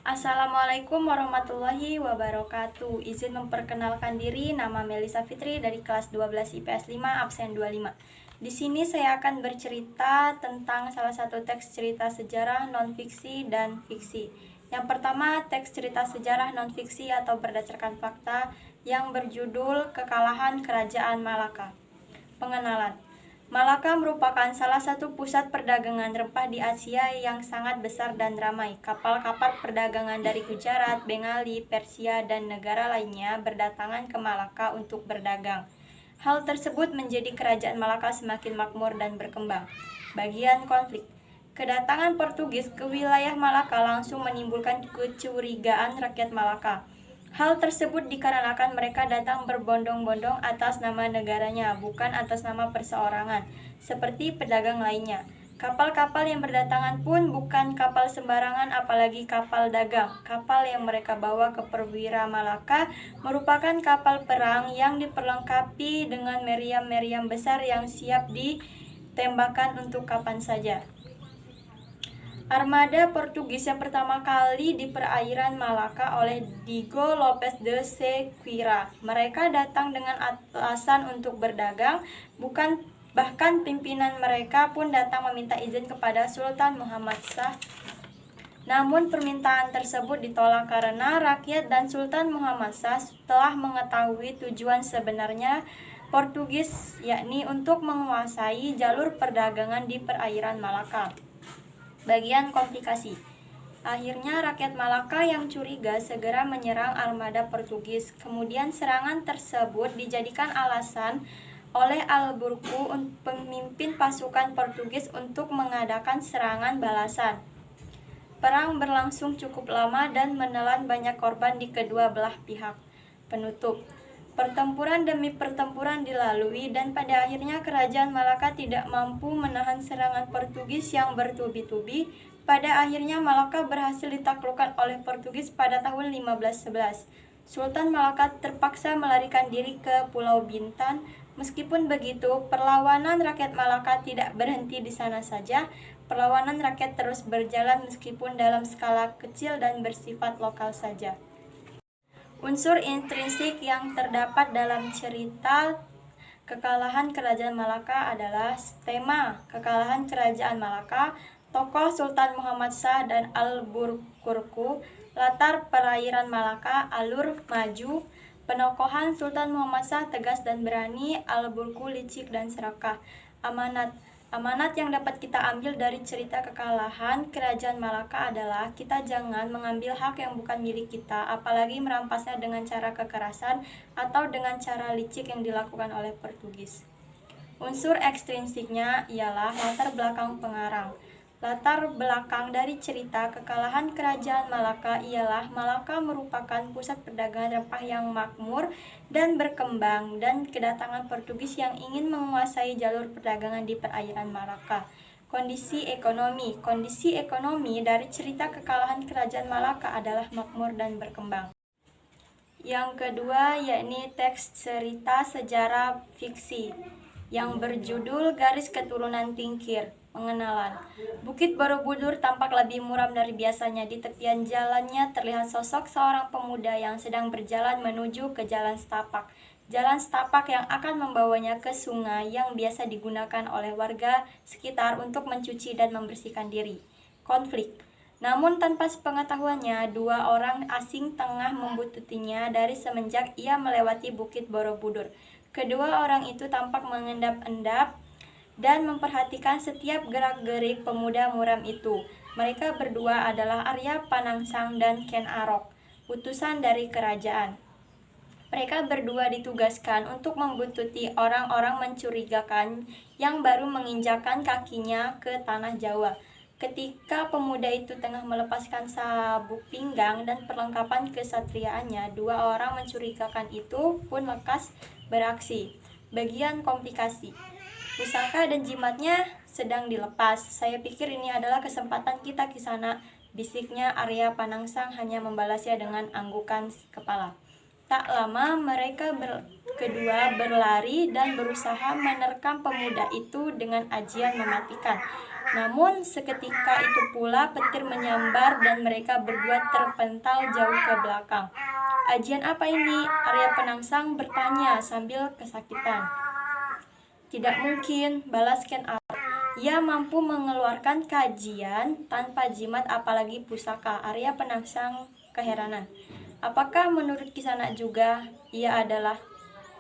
Assalamualaikum warahmatullahi wabarakatuh. Izin memperkenalkan diri, nama Melisa Fitri dari kelas 12 IPS 5 absen 25. Di sini saya akan bercerita tentang salah satu teks cerita sejarah non-fiksi dan fiksi. Yang pertama, teks cerita sejarah non-fiksi atau berdasarkan fakta yang berjudul Kekalahan Kerajaan Malaka. Pengenalan. Malaka merupakan salah satu pusat perdagangan rempah di Asia yang sangat besar dan ramai. Kapal-kapal perdagangan dari Gujarat, Bengali, Persia, dan negara lainnya berdatangan ke Malaka untuk berdagang. Hal tersebut menjadi kerajaan Malaka semakin makmur dan berkembang. Bagian konflik. Kedatangan Portugis ke wilayah Malaka langsung menimbulkan kecurigaan rakyat Malaka. Hal tersebut dikarenakan mereka datang berbondong-bondong atas nama negaranya, bukan atas nama perseorangan, seperti pedagang lainnya. Kapal-kapal yang berdatangan pun bukan kapal sembarangan, apalagi kapal dagang. Kapal yang mereka bawa ke perwira Malaka merupakan kapal perang yang diperlengkapi dengan meriam-meriam besar yang siap ditembakkan untuk kapan saja. Armada Portugis yang pertama kali di perairan Malaka oleh Diego Lopes de Sequeira. Mereka datang dengan alasan untuk berdagang, bahkan pimpinan mereka pun datang meminta izin kepada Sultan Muhammad Shah. Namun permintaan tersebut ditolak karena rakyat dan Sultan Muhammad Shah telah mengetahui tujuan sebenarnya Portugis, yakni untuk menguasai jalur perdagangan di perairan Malaka. Bagian komplikasi. Akhirnya rakyat Malaka yang curiga segera menyerang armada Portugis. Kemudian serangan tersebut dijadikan alasan oleh Albuquerque, pemimpin pasukan Portugis, untuk mengadakan serangan balasan. Perang berlangsung cukup lama dan menelan banyak korban di kedua belah pihak. Penutup. Pertempuran demi pertempuran dilalui dan pada akhirnya kerajaan Malaka tidak mampu menahan serangan Portugis yang bertubi-tubi. Pada akhirnya Malaka berhasil ditaklukkan oleh Portugis pada tahun 1511. Sultan Malaka terpaksa melarikan diri ke Pulau Bintan. Meskipun begitu, perlawanan rakyat Malaka tidak berhenti di sana saja. Perlawanan rakyat terus berjalan meskipun dalam skala kecil dan bersifat lokal saja. Unsur intrinsik yang terdapat dalam cerita Kekalahan Kerajaan Malaka adalah tema Kekalahan Kerajaan Malaka, tokoh Sultan Muhammad Shah dan Albuquerque, latar perairan Malaka, alur maju, penokohan Sultan Muhammad Shah tegas dan berani, Albuquerque licik dan serakah, amanat. Amanat yang dapat kita ambil dari cerita kekalahan Kerajaan Malaka adalah kita jangan mengambil hak yang bukan milik kita, apalagi merampasnya dengan cara kekerasan atau dengan cara licik yang dilakukan oleh Portugis. Unsur ekstrinsiknya ialah latar belakang pengarang. Latar belakang dari cerita Kekalahan Kerajaan Malaka ialah Malaka merupakan pusat perdagangan rempah yang makmur dan berkembang, dan kedatangan Portugis yang ingin menguasai jalur perdagangan di perairan Malaka. Kondisi ekonomi dari cerita Kekalahan Kerajaan Malaka adalah makmur dan berkembang. Yang kedua yakni teks cerita sejarah fiksi yang berjudul Garis Keturunan Tingkir. Pengenalan. Bukit Borobudur tampak lebih muram dari biasanya. Di tepian jalannya terlihat sosok seorang pemuda yang sedang berjalan menuju ke jalan setapak. Jalan setapak yang akan membawanya ke sungai yang biasa digunakan oleh warga sekitar untuk mencuci dan membersihkan diri. Konflik. Namun tanpa sepengetahuannya, dua orang asing tengah membututinya dari semenjak ia melewati Bukit Borobudur. Kedua orang itu tampak mengendap-endap dan memperhatikan setiap gerak-gerik pemuda muram itu. Mereka berdua adalah Arya Panangsang dan Ken Arok, utusan dari kerajaan. Mereka berdua ditugaskan untuk membuntuti orang-orang mencurigakan yang baru menginjakkan kakinya ke tanah Jawa. Ketika pemuda itu tengah melepaskan sabuk pinggang dan perlengkapan kesatriaannya, dua orang mencurigakan itu pun lekas beraksi. Bagian komplikasi. Pusaka dan jimatnya sedang dilepas. Saya pikir ini adalah kesempatan kita Kisana, bisiknya Arya Panangsang hanya membalasnya dengan anggukan kepala. Tak lama mereka kedua berlari dan berusaha menerkam pemuda itu dengan ajian mematikan. Namun seketika itu pula petir menyambar dan mereka berdua terpental jauh ke belakang. "Ajian apa ini?" Arya Penangsang bertanya sambil kesakitan. "Tidak mungkin," balas Ken Arok. "Ia mampu mengeluarkan kajian tanpa jimat apalagi pusaka." Arya Penangsang keheranan. "Apakah menurut Kisanak juga ia adalah..."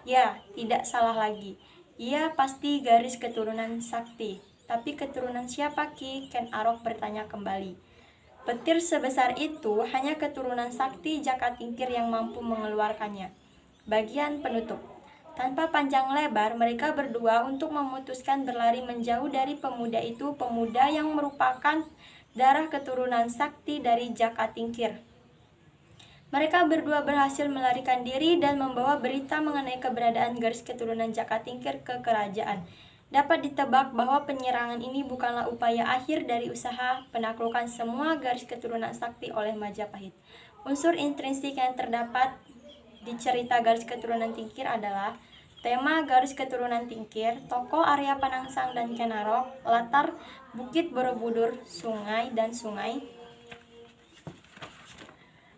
"Ya, tidak salah lagi. Ia pasti garis keturunan sakti." "Tapi keturunan siapa, Ki?" Ken Arok bertanya kembali. "Petir sebesar itu hanya keturunan sakti Jakatingkir yang mampu mengeluarkannya." Bagian penutup. Tanpa panjang lebar, mereka berdua untuk memutuskan berlari menjauh dari pemuda itu, pemuda yang merupakan darah keturunan sakti dari Jakatingkir. Mereka berdua berhasil melarikan diri dan membawa berita mengenai keberadaan garis keturunan Jakatingkir ke kerajaan. Dapat ditebak bahwa penyerangan ini bukanlah upaya akhir dari usaha penaklukan semua garis keturunan sakti oleh Majapahit. Unsur intrinsik yang terdapat di cerita garis keturunan Tingkir adalah tema garis keturunan Tingkir, tokoh Arya Penangsang dan Ken Arok, latar Bukit Borobudur, sungai dan sungai,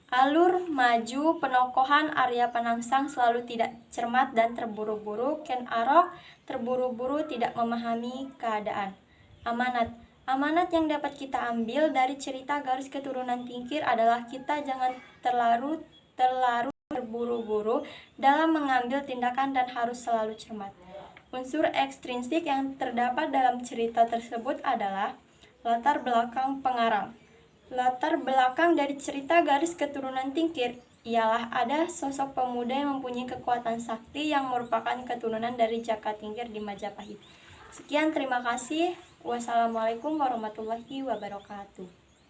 alur maju penokohan Arya Penangsang selalu tidak cermat dan terburu-buru. Ken Arok terburu-buru tidak memahami keadaan. Amanat yang dapat kita ambil dari cerita garis keturunan Tingkir adalah kita jangan terlalu terburu-buru dalam mengambil tindakan dan harus selalu cermat. Unsur ekstrinsik yang terdapat dalam cerita tersebut adalah latar belakang pengarang. Latar belakang dari cerita garis keturunan Tingkir ialah ada sosok pemuda yang mempunyai kekuatan sakti yang merupakan keturunan dari Jakatingkir di Majapahit. Sekian, terima kasih. Wassalamualaikum warahmatullahi wabarakatuh.